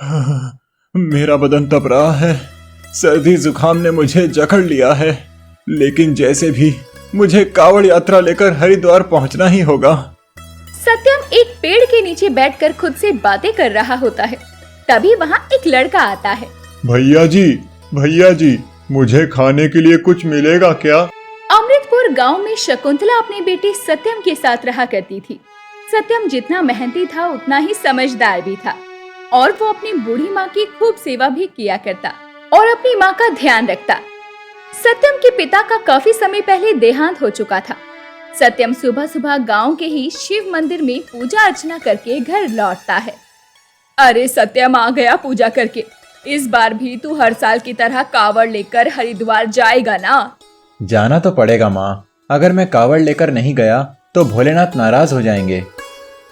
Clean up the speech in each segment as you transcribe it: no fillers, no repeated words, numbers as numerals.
मेरा बदन तप रहा है। सर्दी जुकाम ने मुझे जकड़ लिया है, लेकिन जैसे भी मुझे कावड़ यात्रा लेकर हरिद्वार पहुंचना ही होगा। सत्यम एक पेड़ के नीचे बैठकर खुद से बातें कर रहा होता है। तभी वहाँ एक लड़का आता है। भैया जी, मुझे खाने के लिए कुछ मिलेगा क्या? अमृतपुर गांव में शकुंतला अपने बेटे सत्यम के साथ रहा करती थी। सत्यम जितना मेहनती था उतना ही समझदार भी था और वो अपनी बूढ़ी माँ की खूब सेवा भी किया करता और अपनी माँ का ध्यान रखता। सत्यम के पिता का काफी समय पहले देहांत हो चुका था। सत्यम सुबह सुबह गांव के ही शिव मंदिर में पूजा अर्चना करके घर लौटता है। अरे सत्यम आ गया पूजा करके। इस बार भी तू हर साल की तरह कावड़ लेकर हरिद्वार जाएगा ना? जाना तो पड़ेगा माँ। अगर मैं कावड़ लेकर नहीं गया तो भोलेनाथ नाराज हो जाएंगे।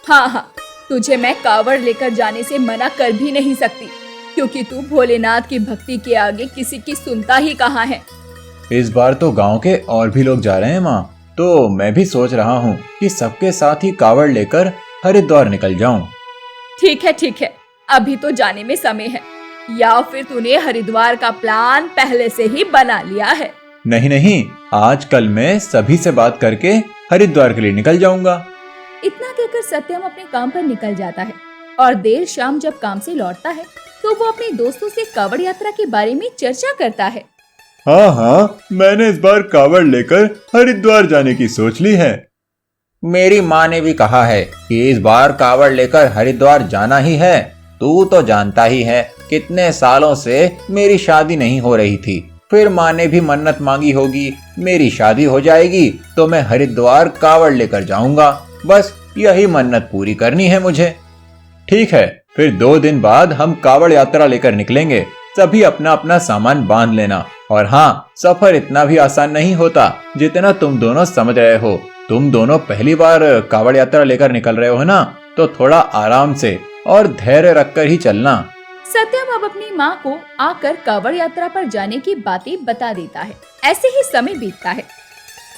हाँ, तुझे मैं कावड़ लेकर जाने से मना कर भी नहीं सकती, क्योंकि तू भोलेनाथ की भक्ति के आगे किसी की सुनता ही कहाँ है। इस बार तो गांव के और भी लोग जा रहे हैं माँ, तो मैं भी सोच रहा हूँ कि सबके साथ ही कावड़ लेकर हरिद्वार निकल जाऊँ। ठीक है, अभी तो जाने में समय है, या फिर तूने हरिद्वार का प्लान पहले से ही बना लिया है? नहीं, आज कल मैं सभी से बात करके हरिद्वार के लिए निकल जाऊंगा। इतना कहकर सत्यम अपने काम पर निकल जाता है और देर शाम जब काम से लौटता है तो वो अपने दोस्तों से कावड़ यात्रा के बारे में चर्चा करता है। हाँ, मैंने इस बार कावड़ लेकर हरिद्वार जाने की सोच ली है। मेरी माँ ने भी कहा है कि इस बार कावड़ लेकर हरिद्वार जाना ही है। तू तो जानता ही है कितने सालों से मेरी शादी नहीं हो रही थी। फिर माँ ने भी मन्नत मांगी होगी, मेरी शादी हो जाएगी तो मैं हरिद्वार कावड़ लेकर जाऊंगा। बस यही मन्नत पूरी करनी है मुझे। ठीक है, फिर 2 दिन बाद हम कावड़ यात्रा लेकर निकलेंगे। सभी अपना अपना सामान बांध लेना। और हाँ, सफर इतना भी आसान नहीं होता जितना तुम दोनों समझ रहे हो। तुम दोनों पहली बार कावड़ यात्रा लेकर निकल रहे हो ना, तो थोड़ा आराम से और धैर्य रखकर ही चलना। सत्यम अब अपनी माँ को आकर कावड़ यात्रा पर जाने की बातें बता देता है। ऐसे ही समय बीतता है।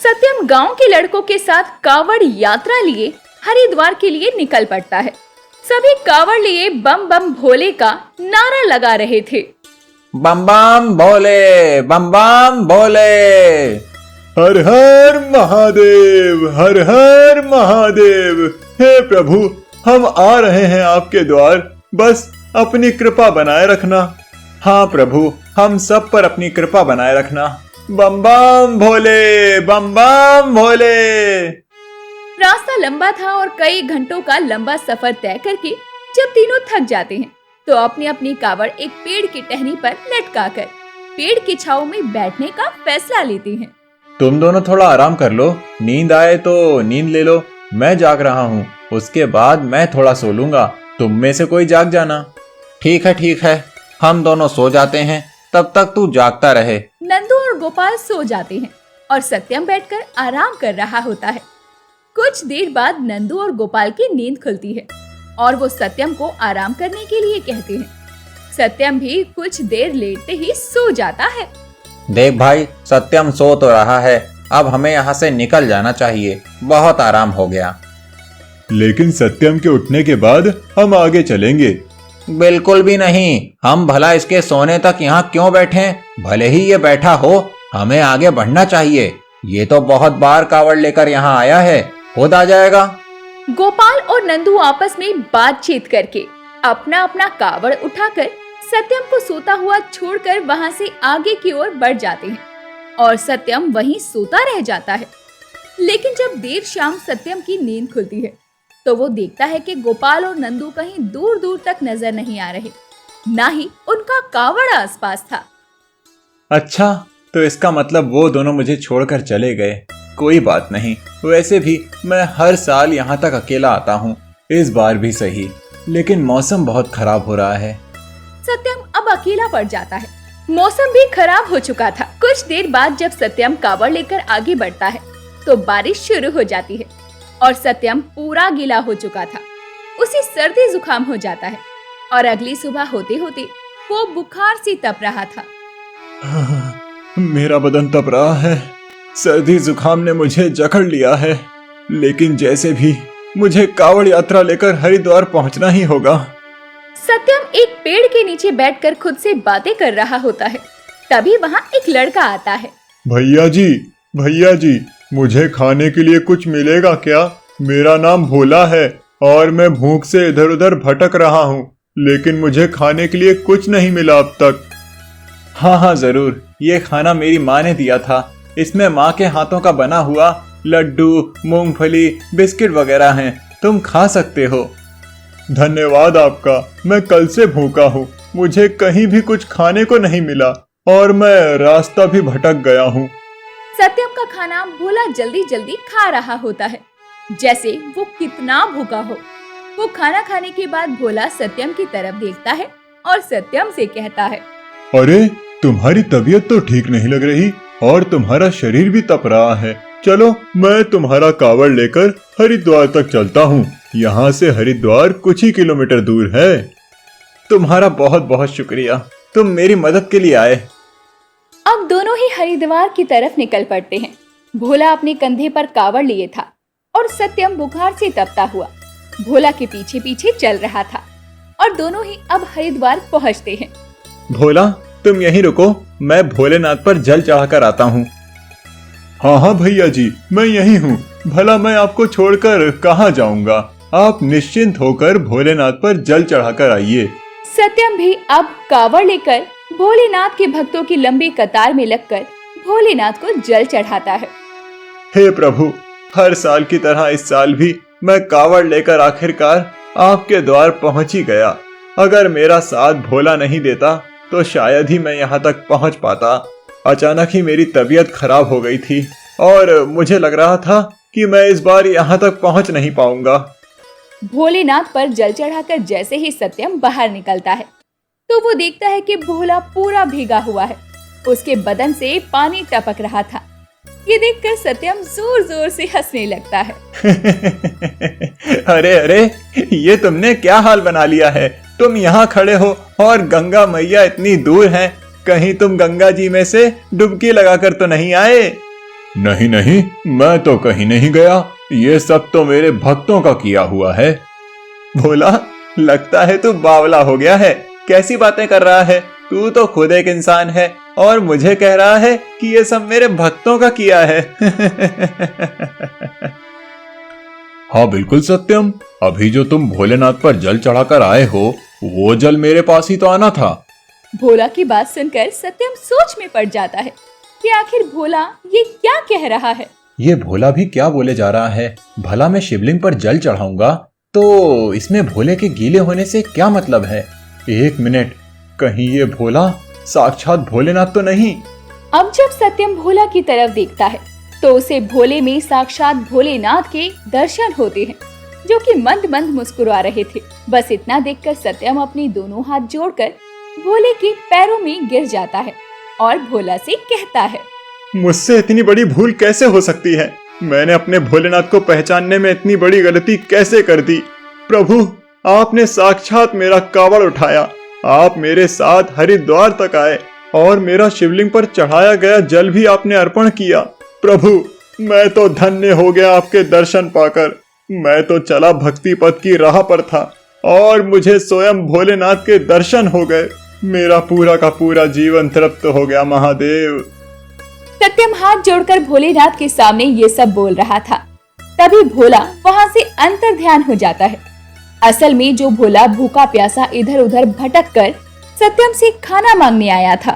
सत्यम गांव के लड़कों के साथ कावड़ यात्रा लिए हरिद्वार के लिए निकल पड़ता है। सभी कावड़ लिए बम बम भोले का नारा लगा रहे थे। बम बम भोले, बम बम भोले। हर हर महादेव, हर हर महादेव। हे प्रभु, हम आ रहे हैं आपके द्वार, बस अपनी कृपा बनाए रखना। हाँ प्रभु, हम सब पर अपनी कृपा बनाए रखना। बम बम भोले, बम बम भोले। रास्ता लंबा था और कई घंटों का लंबा सफर तय करके जब तीनों थक जाते हैं तो अपनी अपनी कावड़ एक पेड़ की टहनी पर लटकाकर पेड़ की छांव में बैठने का फैसला लेते हैं। तुम दोनों थोड़ा आराम कर लो, नींद आए तो नींद ले लो। मैं जाग रहा हूँ, उसके बाद मैं थोड़ा सो लूंगा। तुम में से कोई जाग जाना। ठीक है, हम दोनों सो जाते हैं, तब तक तू जागता रहे। नंदू और गोपाल सो जाते हैं और सत्यम बैठकर आराम कर रहा होता है। कुछ देर बाद नंदू और गोपाल की नींद खुलती है और वो सत्यम को आराम करने के लिए कहते हैं। सत्यम भी कुछ देर लेटते ही सो जाता है। देख भाई, सत्यम सो तो रहा है, अब हमें यहाँ से निकल जाना चाहिए। बहुत आराम हो गया। लेकिन सत्यम के उठने के बाद हम आगे चलेंगे। बिल्कुल भी नहीं। हम भला इसके सोने तक यहाँ क्यों बैठे? भले ही ये बैठा हो, हमें आगे बढ़ना चाहिए। ये तो बहुत बार कावड़ लेकर यहाँ आया है, खुद आ जाएगा। गोपाल और नंदू आपस में बातचीत करके अपना अपना कावड़ उठाकर सत्यम को सोता हुआ छोड़कर वहां से आगे की ओर बढ़ जाते हैं और सत्यम वहीं सोता रह जाता है। लेकिन जब देर शाम सत्यम की नींद खुलती है तो वो देखता है कि गोपाल और नंदू कहीं दूर दूर तक नजर नहीं आ रहे, ना ही उनका कावड़ आसपास था। अच्छा, तो इसका मतलब वो दोनों मुझे छोड़कर चले गए। कोई बात नहीं, वैसे भी मैं हर साल यहाँ तक अकेला आता हूँ, इस बार भी सही। लेकिन मौसम बहुत खराब हो रहा है। सत्यम अब अकेला पड़ जाता है। मौसम भी खराब हो चुका था। कुछ देर बाद जब सत्यम कावड़ लेकर आगे बढ़ता है तो बारिश शुरू हो जाती है और सत्यम पूरा गीला हो चुका था। उसे सर्दी जुकाम हो जाता है और अगली सुबह होते होते वो बुखार से तप रहा था। मेरा बदन तप रहा है। सर्दी जुकाम ने मुझे जकड़ लिया है, लेकिन जैसे भी मुझे कावड़ यात्रा लेकर हरिद्वार पहुंचना ही होगा। सत्यम एक पेड़ के नीचे बैठकर खुद से बातें कर रहा होता है। तभी वहाँ एक लड़का आता है। भैया जी, मुझे खाने के लिए कुछ मिलेगा क्या? मेरा नाम भोला है और मैं भूख से इधर उधर भटक रहा हूँ, लेकिन मुझे खाने के लिए कुछ नहीं मिला अब तक। हाँ जरूर, ये खाना मेरी माँ ने दिया था। इसमें माँ के हाथों का बना हुआ लड्डू, मूंगफली, बिस्किट वगैरह हैं, तुम खा सकते हो। धन्यवाद आपका। मैं कल से भूखा हूँ, मुझे कहीं भी कुछ खाने को नहीं मिला और मैं रास्ता भी भटक गया हूँ। सत्यम का खाना भोला जल्दी जल्दी खा रहा होता है, जैसे वो कितना भूखा हो। वो खाना खाने के बाद भोला सत्यम की तरफ देखता है और सत्यम से कहता है, अरे तुम्हारी तबीयत तो ठीक नहीं लग रही और तुम्हारा शरीर भी तप रहा है। चलो मैं तुम्हारा कावड़ लेकर हरिद्वार तक चलता हूँ। यहाँ से हरिद्वार कुछ ही किलोमीटर दूर है। तुम्हारा बहुत बहुत शुक्रिया, तुम मेरी मदद के लिए आए। अब दोनों ही हरिद्वार की तरफ निकल पड़ते हैं। भोला अपने कंधे पर कावड़ लिए था और सत्यम बुखार से तपता हुआ भोला के पीछे पीछे चल रहा था और दोनों ही अब हरिद्वार पहुँचते हैं। भोला, तुम यहीं रुको, मैं भोलेनाथ पर जल चढ़ाकर आता हूँ। हाँ भैया जी, मैं यहीं हूँ। भला मैं आपको छोड़कर कहाँ जाऊँगा? आप निश्चिंत होकर भोलेनाथ पर जल चढ़ाकर आइए। सत्यम भी अब कावड़ लेकर भोलेनाथ के भक्तों की लंबी कतार में लगकर भोलेनाथ को जल चढ़ाता है। हे प्रभु, हर साल की तरह इस साल भी मैं कावड़ लेकर आखिरकार आपके द्वार पहुंच ही गया। अगर मेरा साथ भोला नहीं देता तो शायद ही मैं यहाँ तक पहुँच पाता। अचानक ही मेरी तबीयत खराब हो गई थी और मुझे लग रहा था कि मैं इस बार यहाँ तक पहुँच नहीं पाऊंगा। भोलेनाथ पर जल चढ़ाकर जैसे ही सत्यम बाहर निकलता है तो वो देखता है कि भोला पूरा भीगा हुआ है। उसके बदन से पानी टपक रहा था। ये देखकर सत्यम जोर जोर से हंसने लगता है। अरे, ये तुमने क्या हाल बना लिया है? तुम यहाँ खड़े हो और गंगा मैया इतनी दूर हैं। कहीं तुम गंगा जी में से डुबकी लगाकर तो नहीं आए? नहीं, मैं तो कहीं नहीं गया। ये सब तो मेरे भक्तों का किया हुआ है। भोला, लगता है तू बावला हो गया है। कैसी बातें कर रहा है? तू तो खुद एक इंसान है और मुझे कह रहा है कि ये सब मेरे भक्तों का किया है। हाँ बिल्कुल सत्यम, अभी जो तुम भोलेनाथ पर जल चढ़ाकर आए हो वो जल मेरे पास ही तो आना था। भोला की बात सुनकर सत्यम सोच में पड़ जाता है कि आखिर भोला ये क्या कह रहा है। ये भोला भी क्या बोले जा रहा है? भला मैं शिवलिंग पर जल चढ़ाऊंगा तो इसमें भोले के गीले होने से क्या मतलब है? एक मिनट, कहीं ये भोला साक्षात भोलेनाथ तो नहीं? अब जब सत्यम भोला की तरफ देखता है तो उसे भोले में साक्षात भोलेनाथ के दर्शन होते हैं, जो कि मंद मंद मुस्कुरा रहे थे। बस इतना देखकर सत्यम अपने दोनों हाथ जोड़कर भोले के पैरों में गिर जाता है और भोला से कहता है, मुझसे इतनी बड़ी भूल कैसे हो सकती है? मैंने अपने भोलेनाथ को पहचानने में इतनी बड़ी गलती कैसे कर दी? प्रभु, आपने साक्षात मेरा कावड़ उठाया, आप मेरे साथ हरिद्वार तक आए और मेरा शिवलिंग पर चढ़ाया गया जल भी आपने अर्पण किया। प्रभु, मैं तो धन्य हो गया आपके दर्शन पाकर। मैं तो चला भक्ति पथ की राह पर था और मुझे स्वयं भोलेनाथ के दर्शन हो गए। मेरा पूरा का पूरा जीवन तृप्त हो गया महादेव। सत्यम हाथ जोड़कर भोलेनाथ के सामने ये सब बोल रहा था। तभी भोला वहाँ से अंतर ध्यान हो जाता है। असल में जो भोला भूखा प्यासा इधर उधर भटक कर सत्यम से खाना मांगने आया था,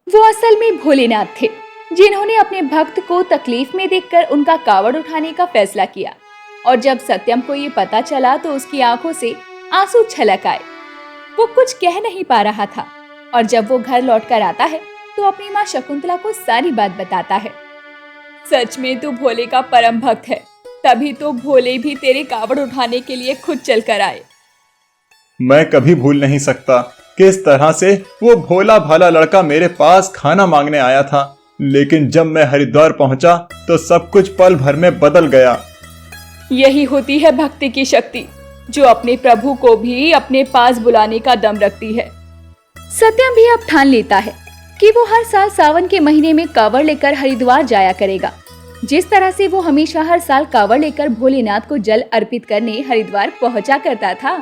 वो असल में भोलेनाथ थे, जिन्होंने अपने भक्त को तकलीफ में देखकर उनका कावड़ उठाने का फैसला किया। और जब सत्यम को ये पता चला तो उसकी आंखों से आंसू छलक आए। वो कुछ कह नहीं पा रहा था और जब वो घर लौटकर आता है तो अपनी माँ शकुंतला को सारी बात बताता है। सच में तू भोले का परम भक्त है, तभी तो भोले भी तेरे कावड़ उठाने के लिए खुद चल कर आए। मैं कभी भूल नहीं सकता किस तरह से वो भोला भाला लड़का मेरे पास खाना मांगने आया था, लेकिन जब मैं हरिद्वार पहुंचा तो सब कुछ पल भर में बदल गया। यही होती है भक्ति की शक्ति, जो अपने प्रभु को भी अपने पास बुलाने का दम रखती है। सत्यम भी अब ठान लेता है कि वो हर साल सावन के महीने में कावड़ लेकर हरिद्वार जाया करेगा। जिस तरह से वो हमेशा हर साल कावड़ लेकर भोलेनाथ को जल अर्पित करने हरिद्वार पहुंचा करता था,